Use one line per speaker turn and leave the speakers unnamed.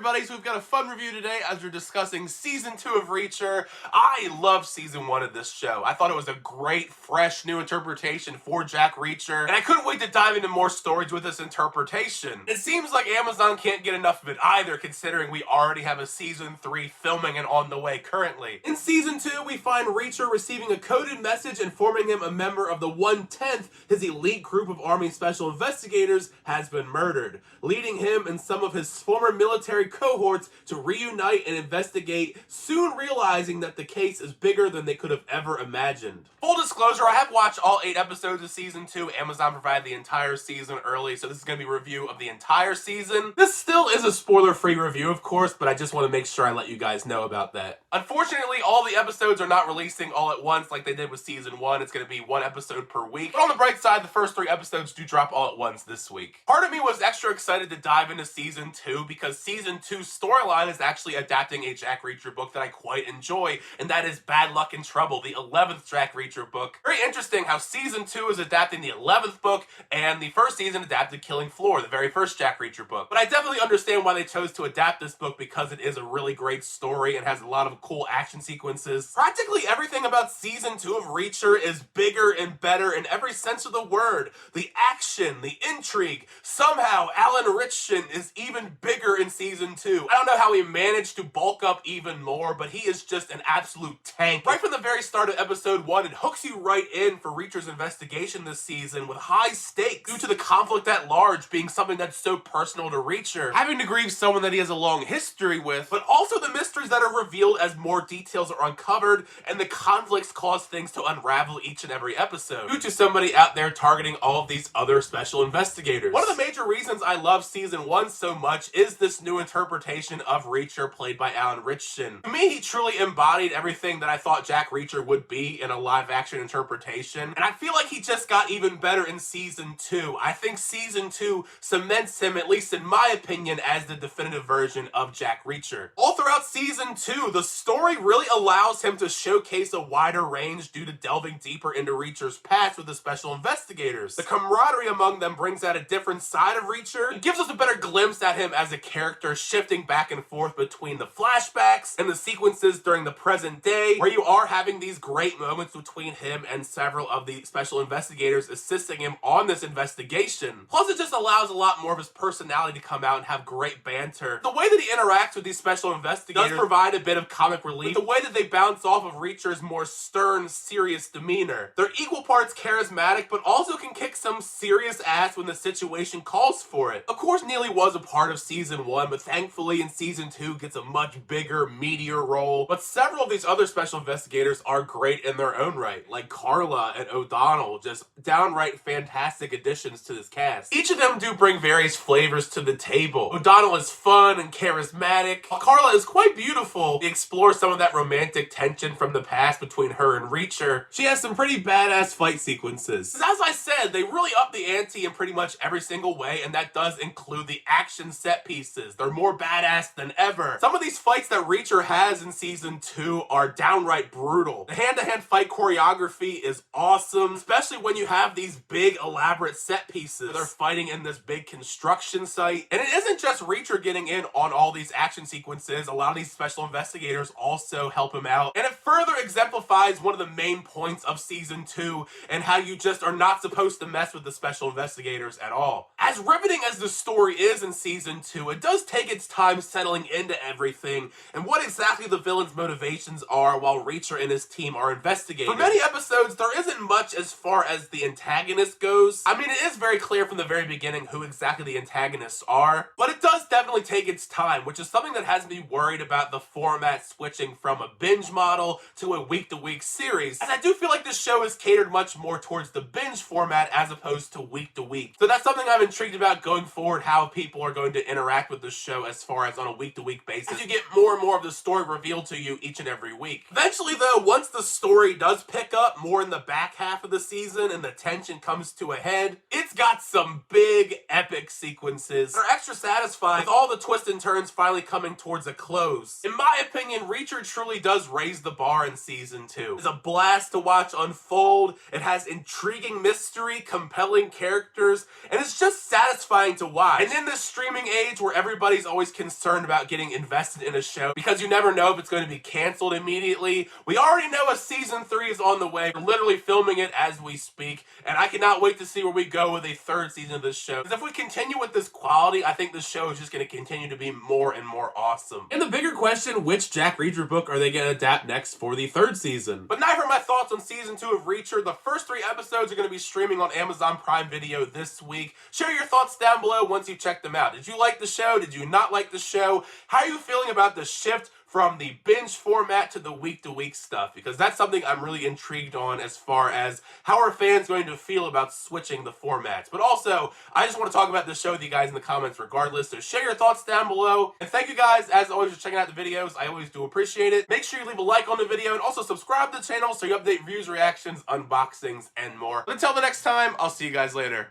everybody, so we've got a fun review today as we're discussing Season 2 of Reacher. I love Season 1 of this show. I thought it was a great, fresh, new interpretation for Jack Reacher, and I couldn't wait to dive into more stories with this interpretation. It seems like Amazon can't get enough of it either, considering we already have a Season 3 filming and on the way currently. In Season 2, we find Reacher receiving a coded message informing him a member of the 1/10th, his elite group of Army Special Investigators, has been murdered, leading him and some of his former military cohorts to reunite and investigate, soon realizing that the case is bigger than they could have ever imagined. Full disclosure, I have watched all 8 episodes of Season 2. Amazon provided the entire season early, so this is going to be a review of the entire season. This still is a spoiler-free review, of course, but I just want to make sure I let you guys know about that. Unfortunately, all the episodes are not releasing all at once like they did with Season 1. It's going to be 1 episode per week. But on the bright side, the first 3 episodes do drop all at once this week. Part of me was extra excited to dive into Season 2 because Season 2's storyline is actually adapting a Jack Reacher book that I quite enjoy, and that is Bad Luck in Trouble, the 11th Jack Reacher book. Very interesting how Season 2 is adapting the 11th book, and the first season adapted Killing Floor, the very first Jack Reacher book. But I definitely understand why they chose to adapt this book because it is a really great story and has a lot of cool action sequences. Practically everything about Season 2 of Reacher is bigger and better in every sense of the word. The action, the intrigue. Somehow, Alan Ritchson is even bigger in Season 2. I don't know how he managed to bulk up even more, but he is just an absolute tank. Right from the very start of episode 1, it hooks you right in for Reacher's investigation this season with high stakes due to the conflict at large being something that's so personal to Reacher, having to grieve someone that he has a long history with, but also the mysteries that are revealed as more details are uncovered, and the conflicts cause things to unravel each and every episode due to somebody out there targeting all of these other special investigators. One of the major reasons I love Season 1 so much is this new interpretation of Reacher played by Alan Ritchson. To me, he truly embodied everything that I thought Jack Reacher would be in a live-action interpretation, and I feel like he just got even better in Season 2. I think Season 2 cements him, at least in my opinion, as the definitive version of Jack Reacher. All throughout Season 2, the story really allows him to showcase a wider range due to delving deeper into Reacher's past with the special investigators. The camaraderie among them brings out a different side of Reacher. It gives us a better glimpse at him as a character, shifting back and forth between the flashbacks and the sequences during the present day, where you are having these great moments between him and several of the special investigators assisting him on this investigation. Plus, it just allows a lot more of his personality to come out and have great banter. The way that he interacts with these special investigators does provide a bit of comic relief, the way that they bounce off of Reacher's more stern, serious demeanor. They're equal parts charismatic, but also can kick some serious ass when the situation calls for it. Of course, Neely was a part of Season 1, but thankfully in Season 2 gets a much bigger, meatier role. But several of these other special investigators are great in their own right, like Carla and O'Donnell, just downright fantastic additions to this cast. Each of them do bring various flavors to the table. O'Donnell is fun and charismatic, while Carla is quite beautiful. They explore some of that romantic tension from the past between her and Reacher. She has some pretty badass fight sequences. As I said, they really up the ante in pretty much every single way, and that does include the action set pieces. They're more badass than ever. Some of these fights that Reacher has in Season 2 are downright brutal. The hand-to-hand fight choreography is awesome, especially when you have these big, elaborate set pieces. They're fighting in this big construction site. And it isn't just Reacher getting in on all these action sequences. A lot of these special investigators also help him out. And it further exemplifies one of the main points of Season 2 and how you just are not supposed to mess with the special investigators at all. As riveting as the story is in Season 2, it does take its time settling into everything and what exactly the villain's motivations are while Reacher and his team are investigating. For many episodes, there isn't much as far as the antagonist goes. I mean, it is very clear from the very beginning who exactly the antagonists are, but it does definitely take its time, which is something that has me worried about the format switching from a binge model to a week-to-week series, as I do feel like this show is catered much more towards the binge format as opposed to week-to-week. So that's something I'm intrigued about going forward, how people are going to interact with the show as far as on a week-to-week basis, as you get more and more of the story revealed to you each and every week. Eventually, though, once the story does pick up more in the back half of the season and the tension comes to a head, it It's got some big epic sequences that are extra satisfying with all the twists and turns finally coming towards a close. In my opinion, Reacher truly does raise the bar in season 2. It's a blast to watch unfold. It has intriguing mystery, compelling characters, and it's just satisfying to watch. And in this streaming age where everybody's always concerned about getting invested in a show because you never know if it's going to be canceled immediately, we already know a season 3 is on the way. We're literally filming it as we speak, and I cannot wait to see where we go with a third season of this show. Because if we continue with this quality, I think this show is just going to continue to be more and more awesome. And the bigger question, which Jack Reacher book are they going to adapt next for the third season? But now for my thoughts on season 2 of Reacher. The first 3 episodes are going to be streaming on Amazon Prime Video this week. Share your thoughts down below once you check them out. Did you like the show? Did you not like the show? How are you feeling about the shift from the binge format to the week-to-week stuff? Because that's something I'm really intrigued on as far as how are fans going to feel about switching the formats. But also, I just want to talk about this show with you guys in the comments regardless, so share your thoughts down below. And thank you guys, as always, for checking out the videos. I always do appreciate it. Make sure you leave a like on the video and also subscribe to the channel so you update reviews, reactions, unboxings, and more. But until the next time, I'll see you guys later.